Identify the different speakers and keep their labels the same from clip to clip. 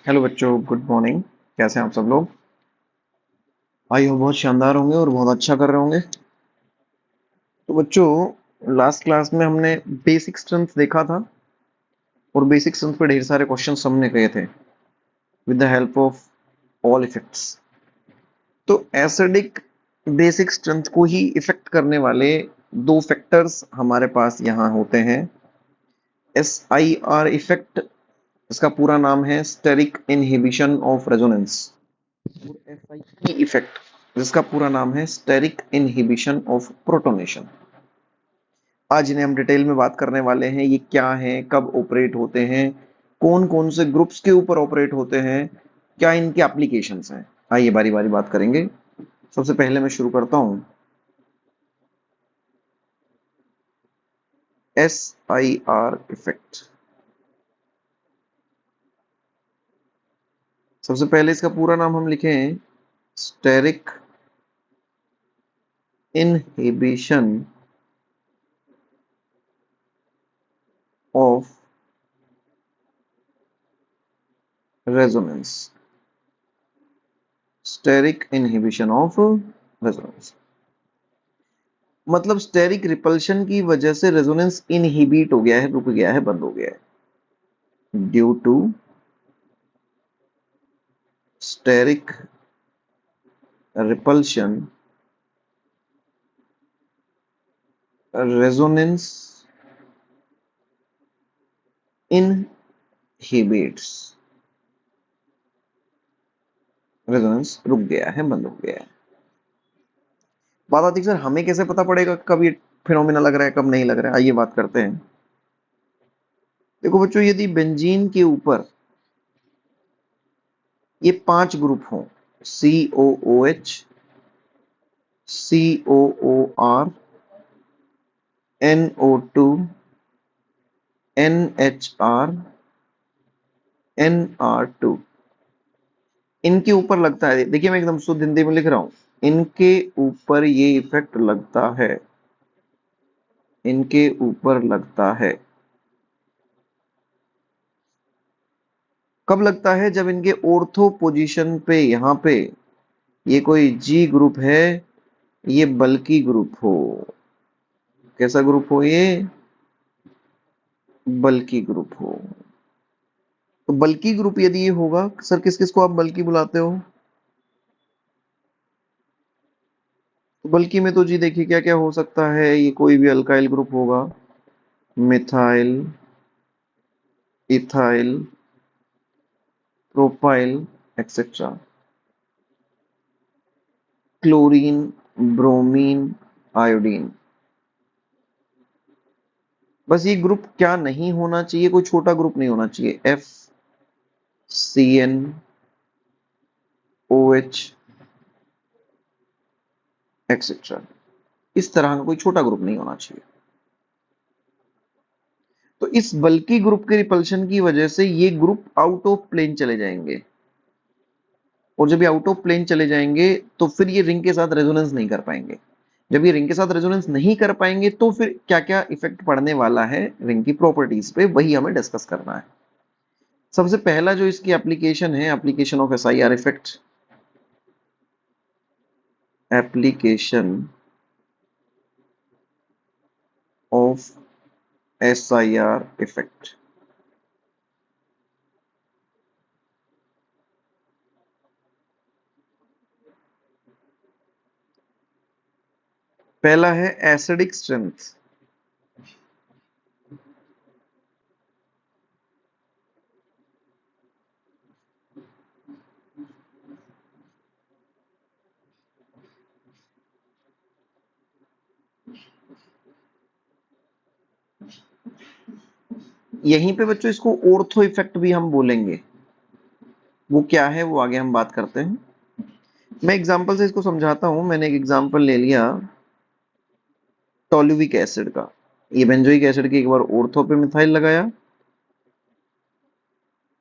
Speaker 1: Hello बच्चों, good morning. कैसे हैं आप सब लोग? आई हो बहुत शानदार होंगे और बहुत अच्छा कर रहे होंगे। तो बच्चों, लास्ट क्लास में हमने बेसिक स्ट्रेंथ देखा था और बेसिक स्ट्रेंथ पे ढेर सारे क्वेश्चंस हमने किए थे with the help of all effects. तो एसिडिक बेसिक स्ट्रेंथ को ही इफेक्ट करने वाले दो फैक्टर्स हमारे पास यहाँ होते हैं। एस आई आर इफेक्ट, इसका पूरा नाम है स्टेरिक इनहिबिशन ऑफ रेजोनेंस। और एसआई इफेक्ट, जिसका पूरा नाम है स्टेरिक इनहिबिशन ऑफ प्रोटोनेशन। आज इन्हें हम डिटेल में बात करने वाले हैं। ये क्या है, कब ऑपरेट होते हैं, कौन कौन से ग्रुप्स के ऊपर ऑपरेट होते हैं, क्या इनके एप्लीकेशंस हैं। आइए बारी बारी बात करेंगे। सबसे पहले मैं शुरू करता हूं। S I R effect. सबसे पहले इसका पूरा नाम हम लिखें steric inhibition of resonance. Steric inhibition of resonance मतलब स्टेरिक रिपल्शन की वजह से रेजोनेंस इनहिबिट हो गया है, रुक गया है, बंद हो गया है due to steric repulsion. Resonance inhibits, resonance रुक गया है, बंद हो गया है। बात आती है सर, हमें कैसे पता पड़ेगा कब ये फिनोमिना लग रहा है, कब नहीं लग रहा है? आइए बात करते हैं। देखो बच्चों, यदि बेंजीन के ऊपर ये 5 ग्रुप हों, COOH, COOR, NO2, NHR, NR2, इनके ऊपर लगता है। देखिए मैं एकदम शुद्ध हिंदी में लिख रहा हूं, इनके ऊपर ये इफेक्ट लगता है, इनके ऊपर लगता है। कब लगता है? जब इनके ऑर्थो पोजीशन पे, यहां पे ये कोई जी ग्रुप है, ये बल्की ग्रुप हो। कैसा ग्रुप हो ये? बल्की ग्रुप हो। तो बल्की ग्रुप यदि ये होगा, सर किस किस को आप बल्की बुलाते हो? तो बल्की में तो जी देखिए क्या क्या हो सकता है, ये कोई भी अल्काइल ग्रुप होगा, methyl, ethyl, propyl, etcetera. Chlorine, bromine, iodine. बस ये ग्रुप क्या नहीं होना चाहिए? कोई छोटा ग्रुप नहीं होना चाहिए। F, C N, O H, etcetera. इस तरह का कोई छोटा ग्रुप नहीं होना चाहिए। तो इस बल्की ग्रुप के रिपल्शन की वजह से ये ग्रुप आउट ऑफ प्लेन चले जाएंगे। और जब ये आउट ऑफ प्लेन चले जाएंगे तो फिर ये रिंग के साथ रेजोनेंस नहीं कर पाएंगे। जब ये रिंग के साथ रेजोनेंस नहीं कर पाएंगे तो फिर क्या क्या इफेक्ट पड़ने वाला है रिंग की प्रॉपर्टीज पे, वही हमें डिस्कस करना है। सबसे पहला जो इसकी एप्लीकेशन है, application of S I R effect. Application of S I R effect. पहला है एसिडिक स्ट्रेंथ। यहीं पे बच्चों इसको ऑर्थो इफेक्ट भी हम बोलेंगे। वो क्या है वो आगे हम बात करते हैं। मैं एग्जांपल से इसको समझाता हूं। मैंने एक एग्जांपल ले लिया टोलुइक एसिड का। ये बेंजोइक एसिड की एक बार ऑर्थो पे मिथाइल लगाया,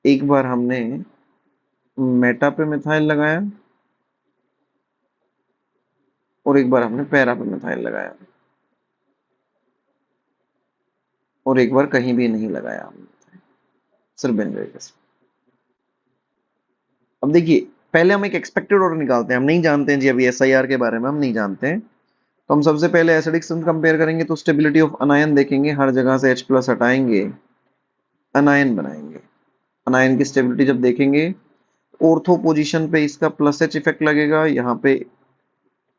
Speaker 1: एक बार हमने मेटा पे मिथाइल लगाया, और एक बार हमने पैरा पे मिथाइल लगाया, और एक बार कहीं भी नहीं लगाया हमने, सिर्फ बेंजोइक एसिड। अब देखिए, पहले हम एक एक्सपेक्टेड ऑर्डर निकालते हैं, हम नहीं जानते हैं जी अभी एसआईआर के बारे में हम नहीं जानते हैं। तो हम सबसे पहले एसिडिक स्ट्रेंथ कंपेयर करेंगे, तो स्टेबिलिटी ऑफ अनायन देखेंगे, हर जगह से H प्लस हटाएंगे, अनायन बनाएंगे। अनायन की स्टेबिलिटी जब देखेंगे, ऑर्थो पोजीशन पे इसका प्लस H इफेक्ट लगेगा, यहाँ पे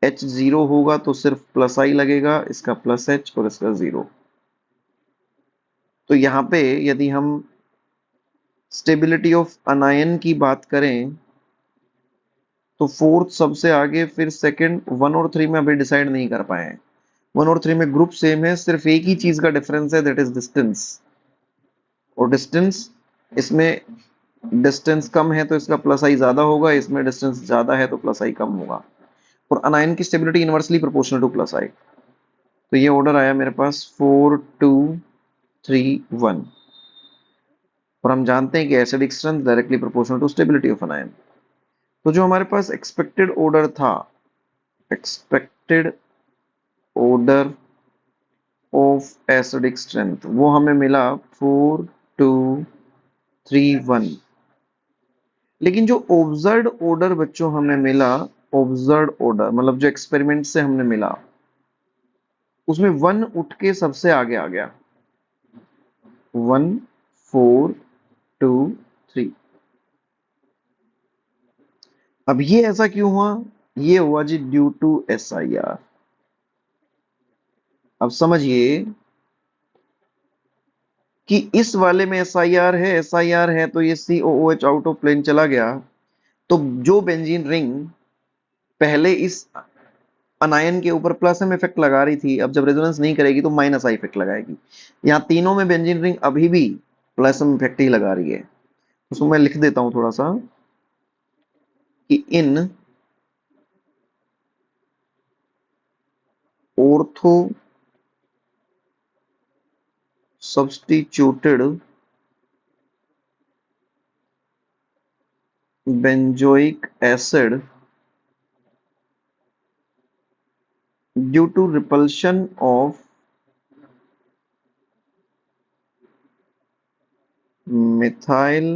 Speaker 1: H जीरो होगा तो सिर्फ प्लस I लगेगा, इसका प्लस H और इसका जीरो। तो यहाँ पे यदि हम स्टेबिलिटी ऑफ अनायन की बात करें, तो फोर्थ सबसे आगे, फिर सेकंड, वन और थ्री में अभी डिसाइड नहीं कर पाए हैं। वन और थ्री में ग्रुप सेम है, सिर्फ एक ही चीज का डिफरेंस है, दैट इज डिस्टेंस। और डिस्टेंस, इसमें डिस्टेंस कम है तो इसका प्लस आई ज्यादा होगा, इसमें डिस्टेंस ज्यादा है तो प्लस आई कम होगा। और अनायन की stability inversely proportional to plus I. तो ये ऑर्डर आया मेरे पास 4 2 3 1। और हम जानते हैं कि acidic strength directly proportional to stability of anion. तो जो हमारे पास एक्सपेक्टेड ऑर्डर था, expected order of acidic strength, वो हमें मिला 4 2 3 1। लेकिन जो ऑब्जर्व्ड ऑर्डर बच्चों हमें मिला, ऑब्जर्व्ड ऑर्डर मतलब जो एक्सपेरिमेंट से हमने मिला, उसमें वन उठ के सबसे आगे आ गया। 1 4 2 3। अब ये ऐसा क्यों हुआ? ये हुआ जी ड्यू टू एसआईआर। अब समझिए कि इस वाले में एसआईआर है, एसआईआर है तो ये COOH आउट ऑफ प्लेन चला गया। तो जो बेंजीन रिंग पहले इस अनायन के ऊपर प्लस एम इफेक्ट लगा रही थी, अब जब रेजोनेंस नहीं करेगी तो माइनस आई इफेक्ट लगाएगी। यहाँ तीनों में बेंजीन रिंग अभी भी प्लस एम इफेक्ट ही लगा रही है। उसको मैं लिख देता हूं थोड़ा सा कि in ortho substituted benzoic acid due to repulsion of methyl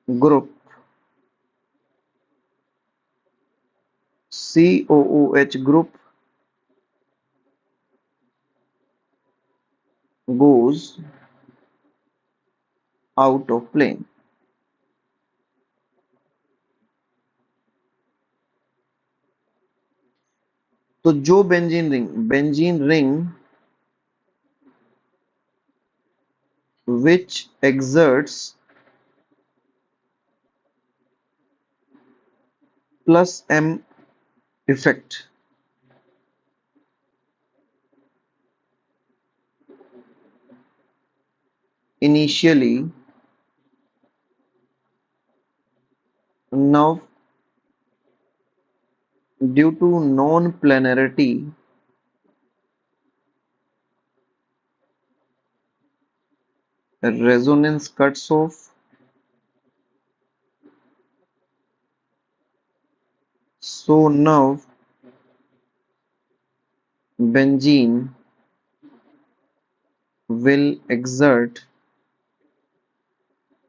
Speaker 1: group COOH group goes out of plane। तो जो benzene ring which exerts plus M effect initially, now due to non-planarity resonance cuts off, so now benzene will exert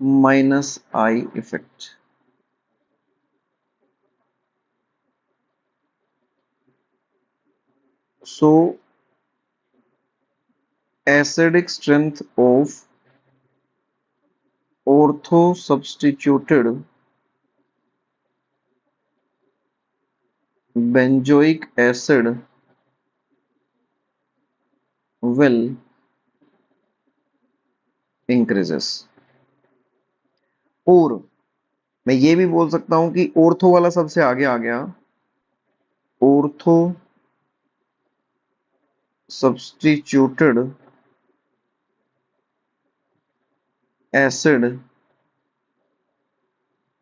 Speaker 1: minus I effect। So acidic strength of ortho substituted benzoic acid will increases। और मैं ये भी बोल सकता हूं कि ortho वाला सबसे आगे आ गया। Ortho substituted acid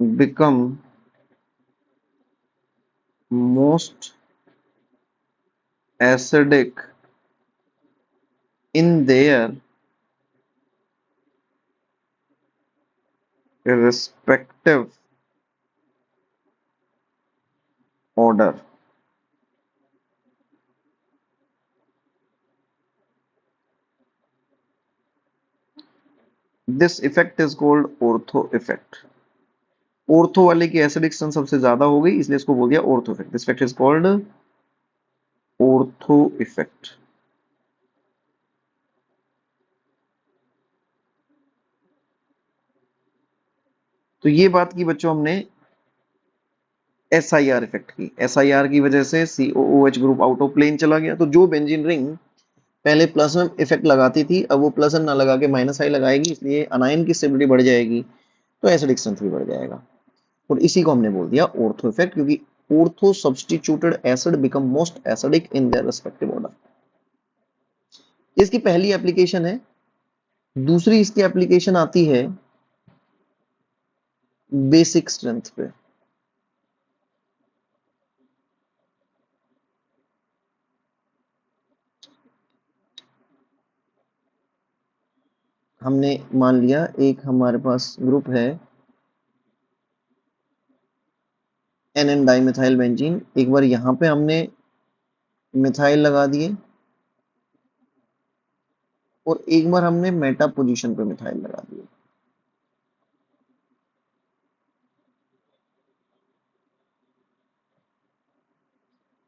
Speaker 1: become most acidic in their respective order। This effect is called ortho effect. Ortho वाले की एसिडिक स्ट्रेंथ सबसे ज्यादा हो गई, इसलिए इसको बोल दिया ortho effect. This effect is called ortho effect. तो ये बात की बच्चों हमने SIR इफेक्ट की। SIR की वजह से COOH group out of plane चला गया। तो जो बेंजीन रिंग पहले प्लस में इफेक्ट लगाती थी, अब वो प्लस ना लगा के माइनस आई लगाएगी, इसलिए अनायन की स्टेबिलिटी बढ़ जाएगी, तो एसिडिक स्ट्रेंथ भी बढ़ जाएगा। और इसी को हमने बोल दिया ऑर्थो इफेक्ट, क्योंकि ortho substituted acid become most acidic in their respective order. इसकी पहली एप्लीकेशन है। दूसरी इसकी एप्लीकेशन आती है बेसिक स्ट्रेंथ पे। हमने मान लिया एक हमारे पास ग्रुप है NN डाइमिथाइल बेंजीन। एक बार यहां पे हमने मिथाइल लगा दिए और एक बार हमने मेटा पोजीशन पे मिथाइल लगा दिए।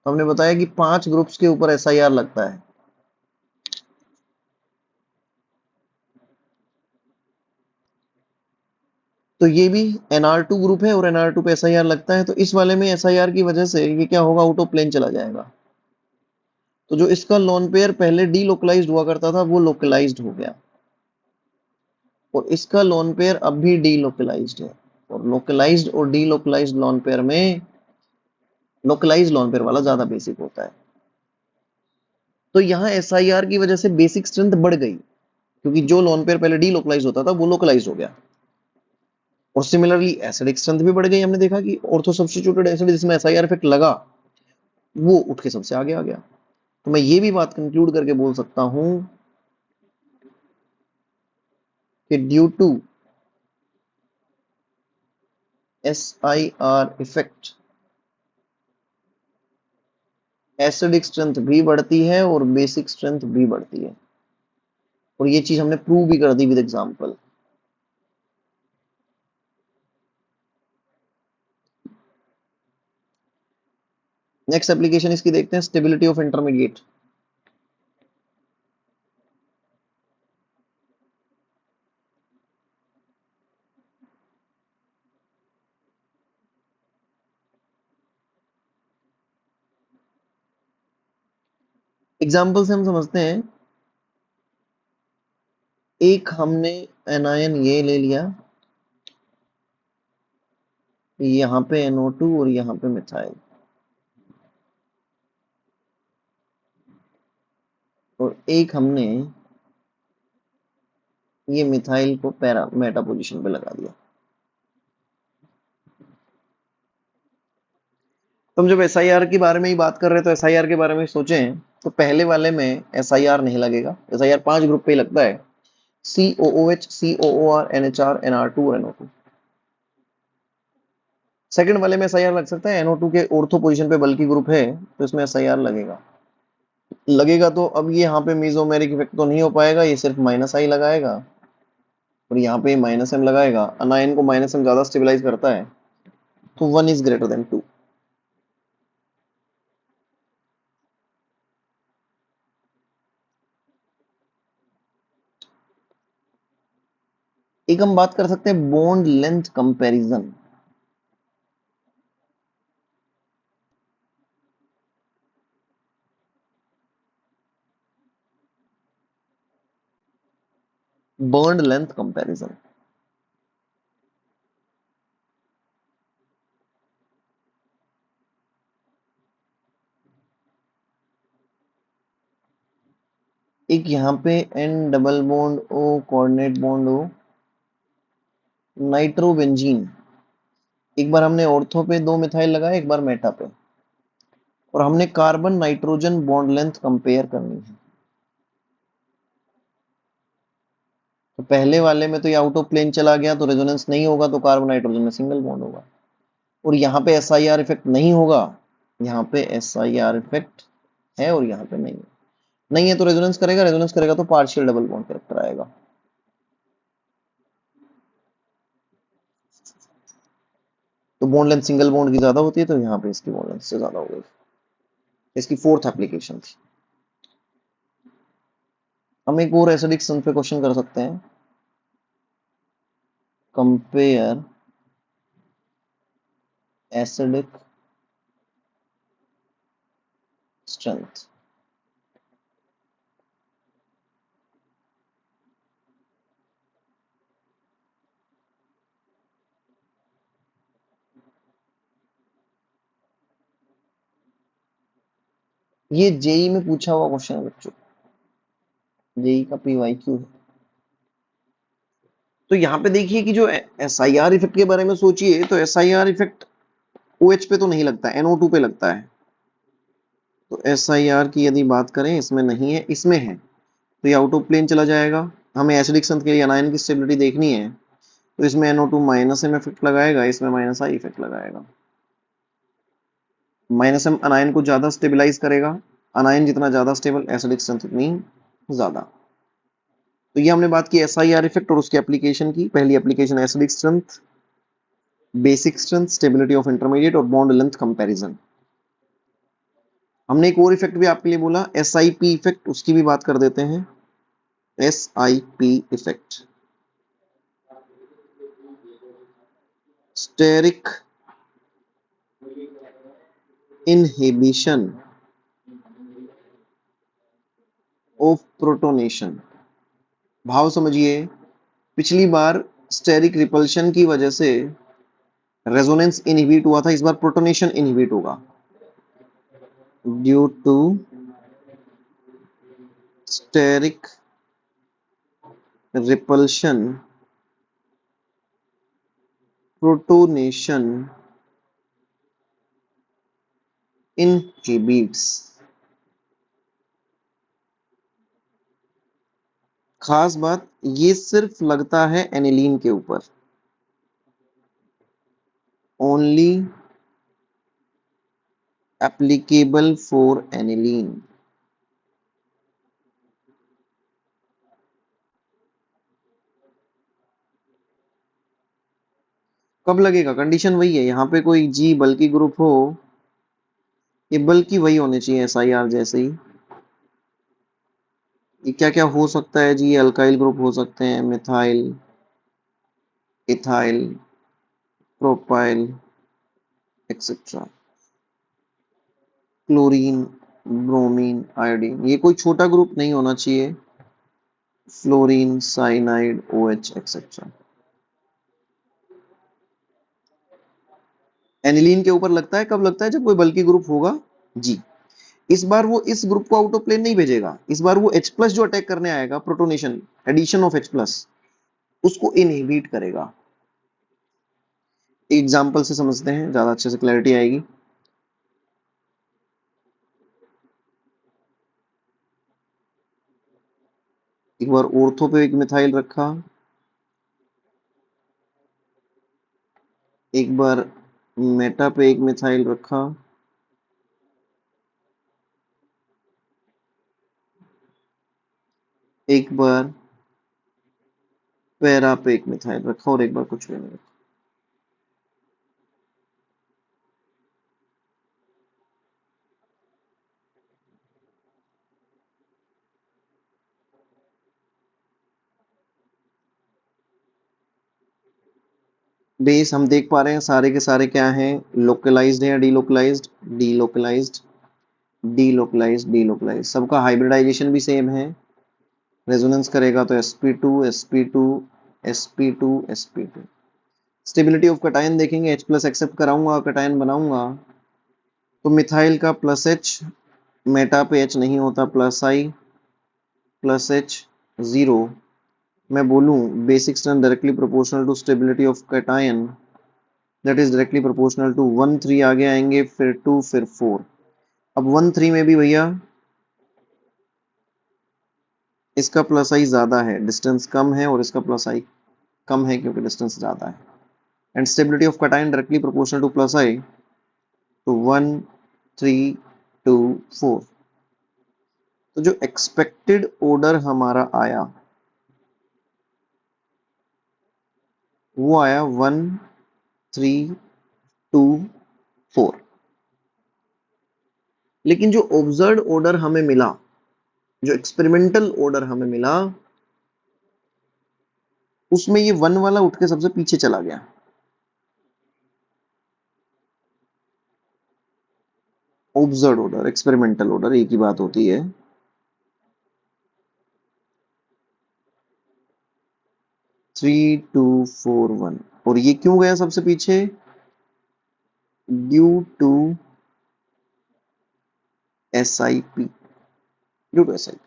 Speaker 1: तो हमने बताया कि 5 ग्रुप्स के ऊपर SIR लगता है। तो ये भी NR2 ग्रुप है और NR2 पे SIR लगता है। तो इस वाले में SIR की वजह से ये क्या होगा, आउट ऑफ प्लेन चला जाएगा। तो जो इसका लोन पेयर पहले डीलोकलाइज्ड हुआ करता था, वो लोकलाइज्ड हो गया, और इसका लोन पेयर अब भी डीलोकलाइज्ड है। और लोकलाइज्ड और डीलोकलाइज्ड लोन पेयर में लोकलाइज्ड लोन पेयर वाला ज्यादा बेसिक होता है। तो यहाँ SIR की वजह से बेसिक स्ट्रेंथ बढ़ गई, क्योंकि जो लोन पेयर पहले डीलोकलाइज होता था वो लोकलाइज हो गया। और सिमिलरली एसिडिक स्ट्रेंथ भी बढ़ गई। हमने देखा कि ऑर्थो सब्स्टिट्यूटेड एसिड जिसमें SIR इफेक्ट लगा, वो उठ के सबसे आगे आ गया। तो मैं ये भी बात कंक्लूड करके बोल सकता हूं कि due to SIR effect acidic strength भी बढ़ती है और बेसिक स्ट्रेंथ भी बढ़ती है। और ये चीज हमने प्रूव भी कर दी विद एग्जांपल। नेक्स्ट एप्लीकेशन इसकी देखते हैं, स्टेबिलिटी ऑफ इंटरमीडिएट। एग्जाम्पल से हम समझते हैं। एक हमने एनायन ये ले लिया, यहाँ पे NO2 और यहाँ पे मिथाइल, और एक हमने ये मिथाइल को पैरा मेटा पोजीशन पे लगा दिया। तो हम जब SIR के बारे में ही बात कर रहे हैं, तो SIR के बारे में सोचें तो पहले वाले में SIR नहीं लगेगा। SIR 5 ग्रुप पे ही लगता है, COOH, COOR, NHR, NR2 और NO2। सेकंड वाले में SIR लग सकता है, NO2 के ऑर्थो पोजीशन पे बल्कि ग्रुप है, तो इसमें SIR लगेगा। लगेगा तो अब ये यहाँ पे मीजोमेरिक इफेक्ट तो नहीं हो पाएगा, ये सिर्फ माइनस आई लगाएगा, और यहाँ पे माइनस एम लगाएगा। अनायन को माइनस एम ज्यादा स्टेबलाइज करता है, तो 1 इज ग्रेटर देन 2। एक हम बात कर सकते हैं bond length comparison. Bond length comparison एक यहाँ पे N double bond O coordinate bond O nitrobenzene. एक बार हमने ऑर्थो पे 2 मिथाइल लगाए, एक बार मेटा पे, और हमने carbon nitrogen bond length compare करनी है। तो पहले वाले में तो ये आउट ऑफ प्लेन चला गया, तो रेजोनेंस नहीं होगा, तो कार्बन नाइट्रोजन में सिंगल बॉन्ड होगा। और यहाँ पे SIR इफेक्ट नहीं होगा, यहाँ पे SIR इफेक्ट है और यहाँ पे नहीं है। नहीं है तो रेजोनेंस करेगा, रेजोनेंस करेगा तो पार्शियल डबल बॉन्ड कैरेक्टर आएगा। तो बॉन्ड लेंथ सिंगल बॉन्ड की ज्यादा होती है, तो यहाँ पे इसकी बॉन्ड लेंथ से ज्यादा हो गई। इसकी फोर्थ एप्लीकेशन थी। हम एक और एसिडिक सन पे क्वेश्चन कर सकते हैं। Compare acidic strength. ये जेई में पूछा हुआ क्वेश्चन है बच्चों, जेई का पीवाईक्यू है। तो यहाँ पे देखिए कि जो एसआईआर इफेक्ट के बारे में सोचिए, तो एसआईआर इफेक्ट ओएच पे तो नहीं लगता है, एनओ टू पे लगता है। तो एसआईआर की यदि बात करें, इसमें नहीं है, इसमें है, तो ये आउट ऑफ प्लेन चला जाएगा। हमें एसिडिक संत के लिए अनायन की स्टेबिलिटी देखनी है, तो इसमें NO2 माइनस एम इफेक्ट लगाएगा, इसमें माइनस आई इफेक्ट लगाएगा। माइनस एम अनायन को ज्यादा स्टेबिलाईज करेगा, अनायन जितना ज्यादा स्टेबल एसिडिक स्ट्रेंथ उतनी ज्यादा। तो ये हमने बात की एसआईआर इफेक्ट और उसकी एप्लीकेशन की। पहली application acidic strength, basic strength, stability of intermediate और बॉन्ड लेंथ कंपैरिजन। हमने एक और इफेक्ट भी आपके लिए बोला, SIP इफेक्ट, उसकी भी बात कर देते हैं। SIP effect, steric inhibition of protonation. भाव समझिए, पिछली बार स्टेरिक रिपल्शन की वजह से रेजोनेंस इनहिबिट हुआ था, इस बार प्रोटोनेशन इनहिबिट होगा due to steric repulsion protonation inhibits. खास बात, ये सिर्फ लगता है एनिलीन के ऊपर, ओनली एप्लीकेबल फॉर एनिलीन। कब लगेगा? कंडीशन वही है, यहाँ पे कोई जी बल्कि ग्रुप हो, ये बल्कि वही होने चाहिए SIR जैसे ही। ये क्या क्या हो सकता है जी? अल्काइल ग्रुप हो सकते हैं, methyl, ethyl, propyl etcetera, chlorine, bromine, iodine. ये कोई छोटा ग्रुप नहीं होना चाहिए, fluorine, cyanide, OH etcetera. Aniline के ऊपर लगता है, कब लगता है? जब कोई बल्कि ग्रुप होगा जी। इस बार वो इस ग्रुप को आउट ऑफ प्लेन नहीं भेजेगा, इस बार वो H+ जो अटैक करने आएगा, प्रोटोनेशन, एडिशन ऑफ H+, उसको इनहिबिट करेगा। एग्जाम्पल से समझते हैं, ज्यादा अच्छे से क्लैरिटी आएगी। एक बार ऑर्थो पे एक मिथाइल रखा, एक बार मेटा पे एक मिथाइल रखा, एक बार पैरा पे एक मिथाइल रखा, और एक बार कुछ भी नहीं रखा। बेस हम देख पा रहे हैं सारे के सारे क्या हैं, लोकलाइज्ड है या डीलोकलाइज्ड? Delocalised, delocalised, delocalised. सबका हाइब्रिडाइजेशन भी सेम है। रेजोनेंस करेगा तो sp2 sp2 sp2 sp2। Stability of cation देखेंगे, H+ एक्सेप्ट कराऊंगा, कटायन बनाऊंगा, तो मिथाइल का +H, मेटा पे H नहीं होता, +I +H 0। मैं बोलूं basic strength directly proportional to stability of cation, that is directly proportional to 1 3 आगे आएंगे, फिर 2, फिर 4। अब 1 3 में भी भैया इसका +I ज्यादा है, डिस्टेंस कम है, और इसका +I कम है क्योंकि डिस्टेंस ज्यादा है। And stability of cation directly proportional to +I, तो 1 3 2 4। तो जो एक्सपेक्टेड ऑर्डर हमारा आया वो आया 1 3 2 4। लेकिन जो ऑब्जर्व्ड ऑर्डर हमें मिला, जो एक्सपेरिमेंटल ऑर्डर हमें मिला, उसमें ये 1 वाला उठ के सबसे पीछे चला गया। ऑब्जर्व्ड ऑर्डर, एक्सपेरिमेंटल ऑर्डर एक ही बात होती है। 3 2 4 1। और ये क्यों गया सबसे पीछे? Due to SIP। Due to SIP।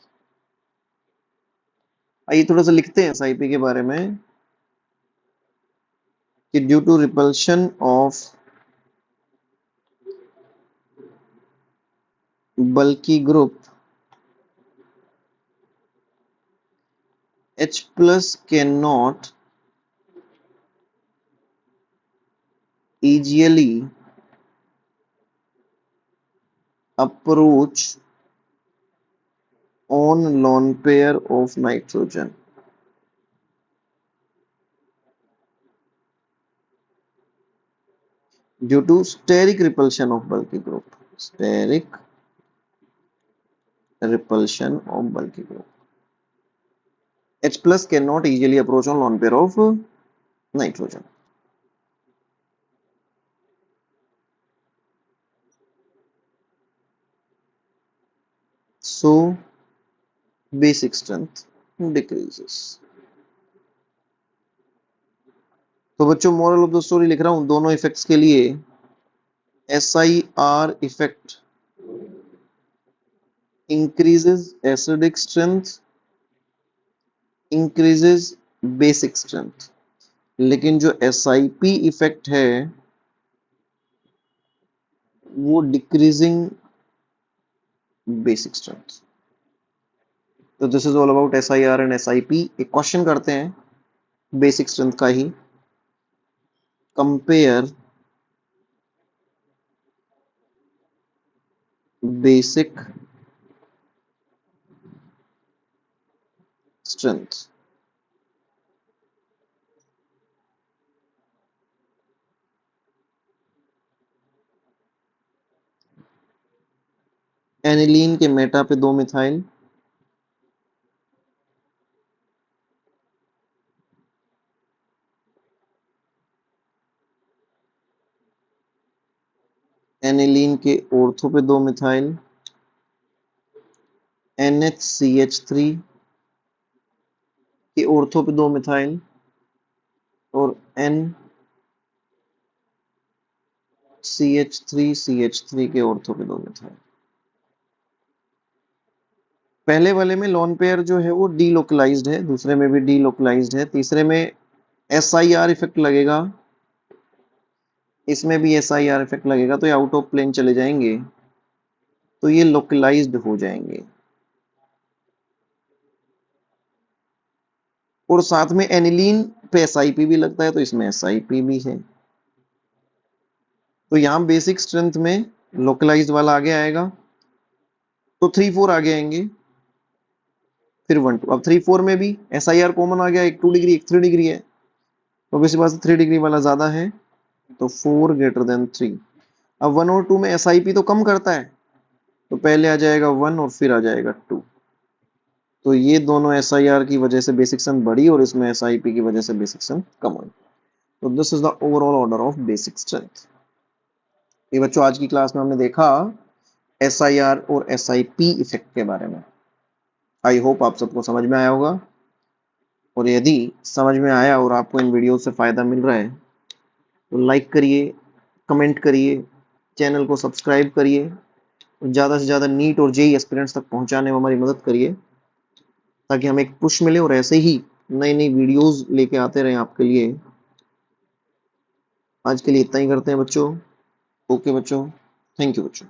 Speaker 1: आइए थोड़ा सा लिखते हैं SIP के बारे में कि due to repulsion of bulky group, H plus cannot easily approach on lone pair of nitrogen due to steric repulsion of bulky group. Steric repulsion of bulky group. H plus cannot easily approach on lone pair of nitrogen. So basic strength decreases. तो बच्चों moral of the story लिख रहा हूं दोनों effects के लिए। SIR effect increases acidic strength, increases basic strength। लेकिन जो SIP इफेक्ट है वो डिक्रीजिंग बेसिक स्ट्रेंथ। तो this is all about SIR and SIP। एक क्वेश्चन करते हैं बेसिक स्ट्रेंथ का ही। कंपेयर बेसिक स्ट्रेंथ एनिलीन के मेटा पे 2 मिथाइल, एनिलीन के ऑर्थो पे 2 मिथाइल, NHCH3 के ऑर्थो पे 2 मिथाइल और NCH3CH3 के ऑर्थो पे 2 मिथाइल। पहले वाले में लोन पेयर जो है वो डीलोकलाइज्ड है, दूसरे में भी डीलोकलाइज्ड है, तीसरे में SIR इफेक्ट लगेगा, इसमें भी SIR इफेक्ट लगेगा, तो ये आउट ऑफ प्लेन चले जाएंगे, तो ये लोकलाइज्ड हो जाएंगे। और साथ में एनिलीन पे SIP भी लगता है, तो इसमें SIP भी है। तो यहां बेसिक स्ट्रेंथ में लोकलाइज्ड वाला आगे आएगा, तो 3 4 आगे आएंगे, फिर 1 2। अब 3 4 में भी SIR कॉमन आ गया, एक 2 डिग्री एक 3 डिग्री है, तो वैसे बात 3 डिग्री वाला ज्यादा है, तो 4 ग्रेटर देन 3। अब 1 और 2 में SIP तो कम करता है, तो पहले आ जाएगा 1 और फिर आ जाएगा 2। तो ये दोनों SIR की वजह से बेसिक स्ट्रेंथ बढ़ी और इसमें SIP की वजह से बेसिक स्ट्रेंथ कम हुई। तो this is the overall order of basic strength. ये बच्चों आज की क्लास में हमने देखा SIR और SIP इफेक्ट के बारे में। आई होप आप सबको समझ में आया होगा, और यदि समझ में आया और आपको इन वीडियो से फायदा मिल रहा है तो लाइक करिए, कमेंट करिए, चैनल को सब्सक्राइब करिए, और ज़्यादा से ज़्यादा नीट और जेईई एस्पिरेंट्स तक पहुंचाने में हमारी मदद करिए, ताकि हमें एक पुश मिले और ऐसे ही नई नई वीडियोस लेके आते रहें आपके लिए। आज के लिए इतना ही करते हैं बच्चों। ओके बच्चों, थैंक यू बच्चों।